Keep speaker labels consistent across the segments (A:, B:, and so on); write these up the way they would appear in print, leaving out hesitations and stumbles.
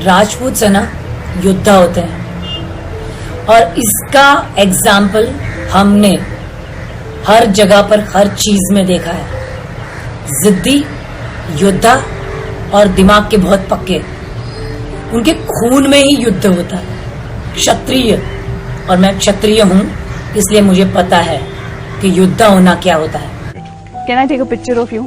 A: राजपूत है ना, योद्धा होते हैं, और इसका एग्जाम्पल हमने हर जगह पर हर चीज में देखा है। जिद्दी, योद्धा और दिमाग के बहुत पक्के, उनके खून में ही युद्ध होता है। क्षत्रिय, और मैं क्षत्रिय हूं, इसलिए मुझे पता है कि योद्धा होना क्या होता है।
B: Can I take a picture of you?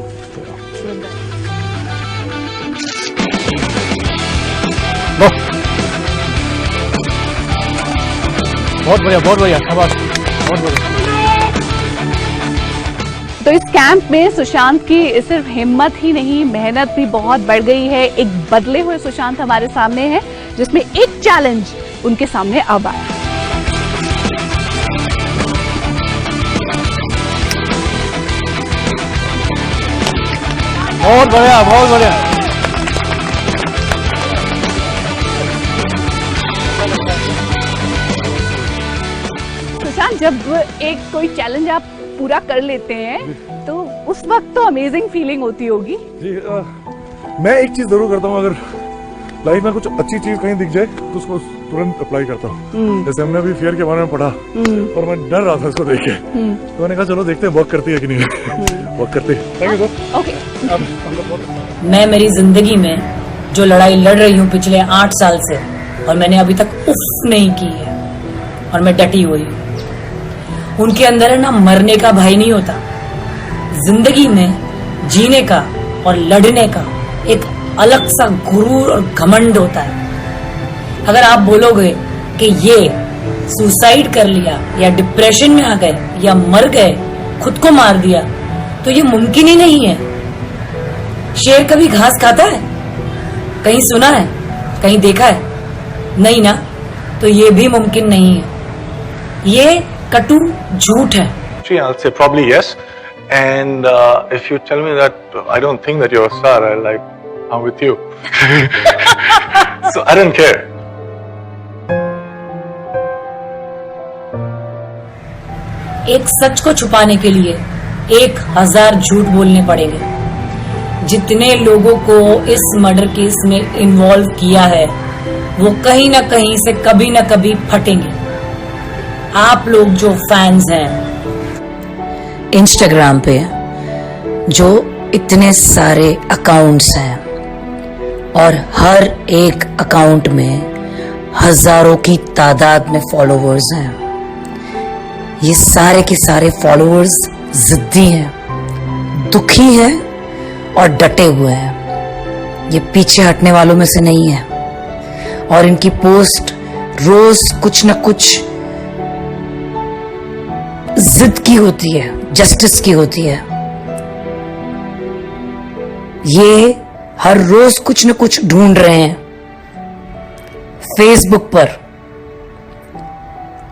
C: बहुत बढ़िया, बहुत बढ़िया, शाबाश, बहुत बढ़िया।
B: तो इस कैंप में सुशांत की सिर्फ हिम्मत ही नहीं, मेहनत भी बहुत बढ़ गई है। एक बदले हुए सुशांत हमारे सामने है, जिसमें एक चैलेंज उनके सामने अब आया।
C: बहुत बढ़िया, बहुत बढ़िया।
B: सुशांत, जब एक कोई चैलेंज आप पूरा कर लेते हैं तो उस वक्त तो अमेजिंग फीलिंग होती होगी।
D: जी, मैं एक चीज जरूर करता हूँ, अगर लाइफ में कुछ अच्छी चीज कहीं दिख जाए तो उसको तुरंत अप्लाई करता हूँ। जैसे हमने अभी फेयर के बारे में पढ़ा और मैं डर रहा था इसको देख के, तो मैंने कहा चलो देखते हैं वर्क करती है कि नहीं। वर्क करती है। Thank you sir.
B: ओके।
A: मैं मेरी जिंदगी में जो लड़ाई लड़ रही हूँ पिछले 8 साल से, और मैंने अभी तक उफ नहीं की है, और मैं डटी हुई हूँ। उनके अंदर है ना, मरने का भय नहीं होता, जिंदगी में जीने का और लड़ने का एक अलग सा गुरूर और घमंड होता है। अगर आप बोलोगे कि ये सुसाइड कर लिया या डिप्रेशन में आ गए या मर गए, खुद को मार दिया, तो ये मुमकिन ही नहीं है। शेर कभी घास खाता है? कहीं सुना है? कहीं देखा है? नहीं ना, तो ये भी मुमकिन नहीं है। ये कटु झूठ है।
E: I'll say probably yes. And if you tell me that I don't think that you're a star, I'm with you. So I don't care.
A: एक सच को छुपाने के लिए 1000 झूठ बोलने पड़ेंगे। जितने लोगों को इस मर्डर केस में इन्वॉल्व किया है, वो कहीं ना कहीं से कभी ना कभी फटेंगे। आप लोग जो फैंस हैं इंस्टाग्राम पे, जो इतने सारे अकाउंट्स हैं और हर एक अकाउंट में हजारों की तादाद में फॉलोवर्स हैं, ये सारे के सारे फॉलोवर्स जिद्दी हैं, दुखी हैं और डटे हुए हैं। ये पीछे हटने वालों में से नहीं है, और इनकी पोस्ट रोज कुछ न कुछ जिद की होती है, जस्टिस की होती है। ये हर रोज कुछ न कुछ ढूंढ रहे हैं। फेसबुक पर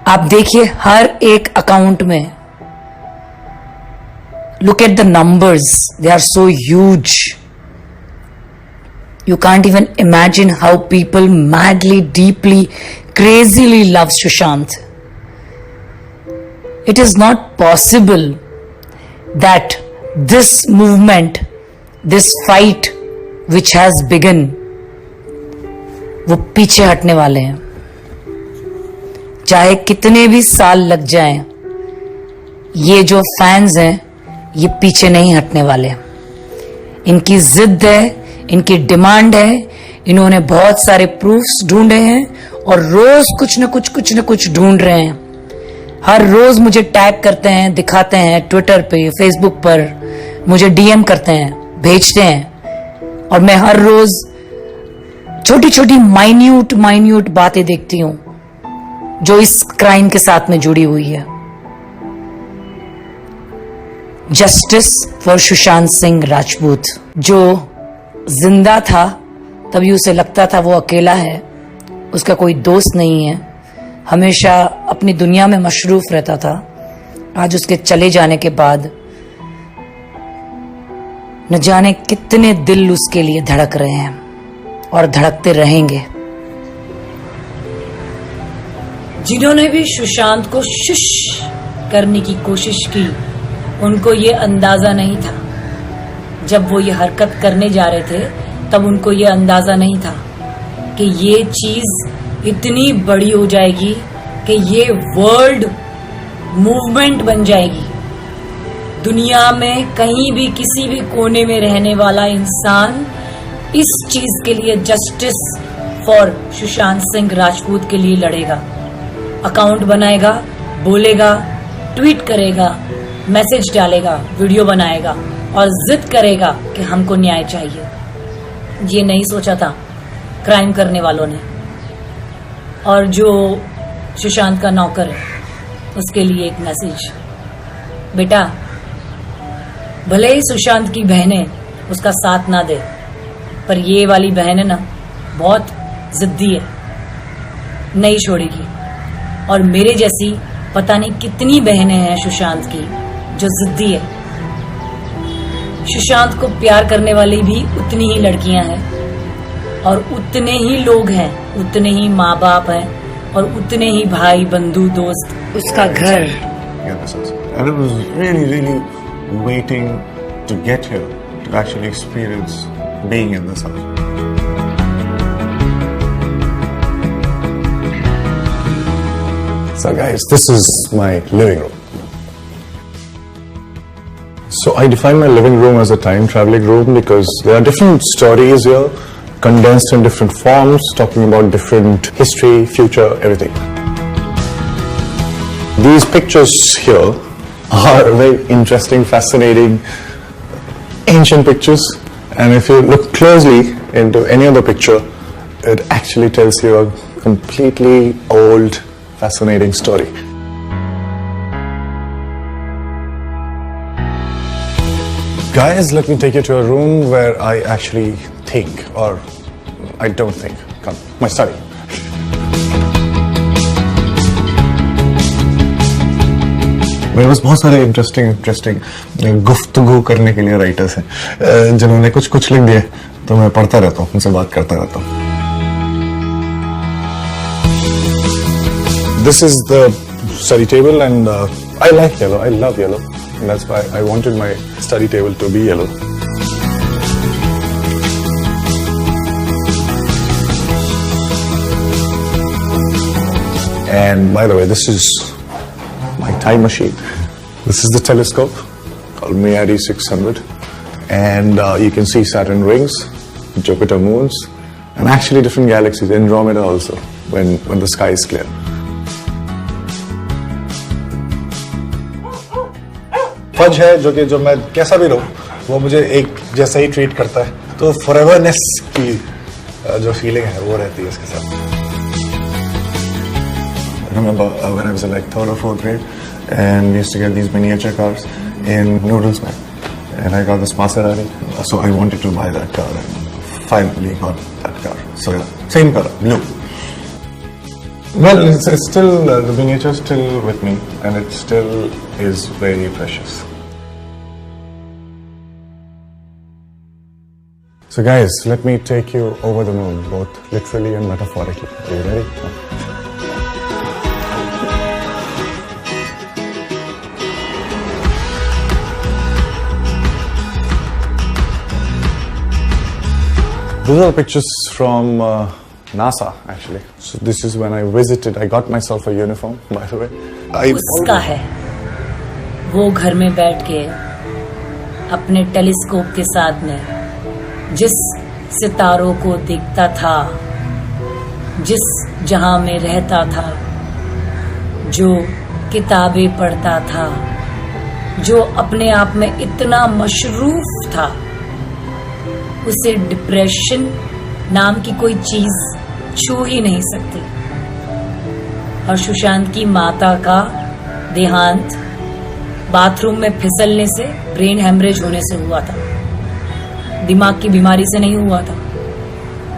A: आप देखिए, हर एक अकाउंट में look at the numbers, they are so huge. You can't even imagine how people madly, deeply, crazily love Sushant. It is not possible that this movement, this fight which has begun, वो पीछे हटने वाले हैं। चाहे कितने भी साल लग जाएं, ये जो फैंस हैं ये पीछे नहीं हटने वाले। इनकी जिद है, इनकी डिमांड है, इन्होंने बहुत सारे प्रूफ्स ढूंढे हैं और रोज कुछ न कुछ ढूंढ रहे हैं। हर रोज मुझे टैग करते हैं, दिखाते हैं ट्विटर पे, फेसबुक पर, मुझे डीएम करते हैं, भेजते हैं, और मैं हर रोज छोटी छोटी माइन्यूट बातें देखती हूं जो इस क्राइम के साथ में जुड़ी हुई है। जस्टिस फॉर सुशांत सिंह राजपूत, जो जिंदा था तभी उसे लगता था वो अकेला है, उसका कोई दोस्त नहीं है, हमेशा अपनी दुनिया में मशरूफ रहता था। आज उसके चले जाने के बाद न जाने कितने दिल उसके लिए धड़क रहे हैं और धड़कते रहेंगे। जिन्होंने भी सुशांत को शुश करने की कोशिश की, उनको ये अंदाजा नहीं था। जब वो ये हरकत करने जा रहे थे तब उनको ये अंदाजा नहीं था कि ये चीज इतनी बड़ी हो जाएगी कि ये वर्ल्ड मूवमेंट बन जाएगी। दुनिया में कहीं भी किसी भी कोने में रहने वाला इंसान इस चीज के लिए, जस्टिस फॉर सुशांत सिंह राजपूत के लिए लड़ेगा। अकाउंट बनाएगा, बोलेगा, ट्वीट करेगा, मैसेज डालेगा, वीडियो बनाएगा और जिद करेगा कि हमको न्याय चाहिए। ये नहीं सोचा था क्राइम करने वालों ने। और जो सुशांत का नौकर है उसके लिए एक मैसेज, बेटा भले ही सुशांत की बहनें उसका साथ ना दे, पर ये वाली बहन है ना बहुत जिद्दी है, नहीं छोड़ेगी। और मेरे जैसी पता नहीं कितनी बहनें हैं सुशांत की जो जिद्दी है। सुशांत को प्यार करने वाली भी उतनी ही लड़कियां हैं और उतने ही लोग हैं, उतने ही माँ बाप हैं और उतने ही भाई बंधु दोस्त उसका घर।
F: And it was really waiting to get here to actually experience being in this house. So guys, this is my living room. So I define my living room as a time traveling room because there are different stories here, condensed in different forms, talking about different history, future, everything. These pictures here are very interesting, fascinating, ancient pictures, and if you look closely into any other picture, it actually tells you a completely old, fascinating story. Guys, let me take you to a room where I actually think, or I don't think. Come, my study. मेरे पास बहुत सारे interesting गुफ्तगू करने के लिए writers हैं जिन्होंने कुछ लिख दिए, तो मैं पढ़ता रहता हूँ, उनसे बात करता रहता हूँ. This is the study table and I like yellow. I love yellow. And that's why I wanted my study table to be yellow. And by the way, this is my time machine. This is the telescope called MIADI 600. And you can see Saturn rings, Jupiter moons, and actually different galaxies, Andromeda also, when the sky is clear. फज है जो मैं कैसा भी रहूं वो मुझे एक जैसा ही ट्रीट करता है, तो फॉरएवरनेस की जो फीलिंग है वो रहती है इसके साथ. I remember when I was in like 3rd or 4th grade and we used to get these miniature cars in Noodles Man, and I got this Maserati, so I wanted to buy that car and finally got that car. So yeah, same color, blue. Well, it's still, the miniature is still with me and it still is very precious. So guys, let me take you over the moon, both literally and metaphorically. Are you ready? These are pictures from NASA actually. So this is when I visited. I got myself a uniform, by the way.
A: उसका है, वो घर में बैठ के अपने telescope के साथ में जिस सितारों को देखता था, जिस जहां में रहता था, जो किताबें पढ़ता था, जो अपने आप में इतना मशरूफ था, उसे डिप्रेशन नाम की कोई चीज छू ही नहीं सकती. और सुशांत की माता का देहांत बाथरूम में फिसलने से, ब्रेन हेमरेज होने से हुआ था, दिमाग की बीमारी से नहीं हुआ था.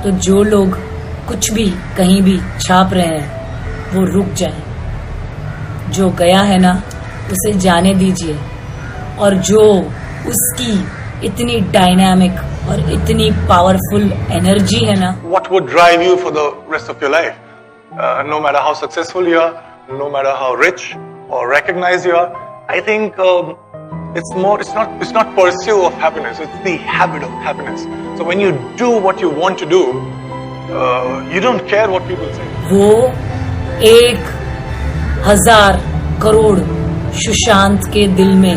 A: तो जो लोग कुछ भी कहीं भी छाप रहे हैं वो रुक जाएं. जो गया है ना उसे जाने दीजिए. और जो उसकी इतनी डायनामिक और इतनी पावरफुल एनर्जी है ना,
E: What would drive you for the rest of your life? No matter how successful you are, no matter how rich or recognized you are, I think it's not pursuit of happiness, it's the habit of happiness. So when you do what you want to do, You don't care what people say.
A: वो 1,000 करोड़ सुशांत के दिल में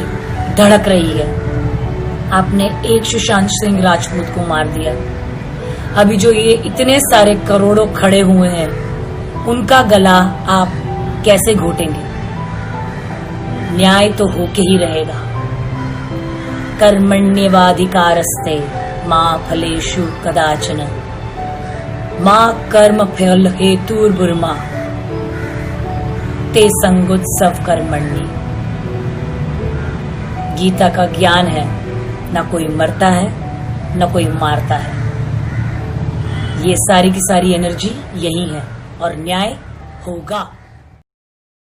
A: धड़क रही है। आपने एक सुशांत सिंह राजपूत को मार दिया। अभी जो ये इतने सारे करोड़ों खड़े हुए हैं, उनका गला आप कैसे घोटेंगे? न्याय तो होके ही रहेगा। कर्मण्येवाधिकारस्ते मा फलेषु कदाचन मा कर्म फल हेतुर्भुर्मा ते संगोत्सव कर्मण्य। गीता का ज्ञान है, ना कोई मरता है ना कोई मारता है। ये सारी की सारी एनर्जी यही है और न्याय होगा।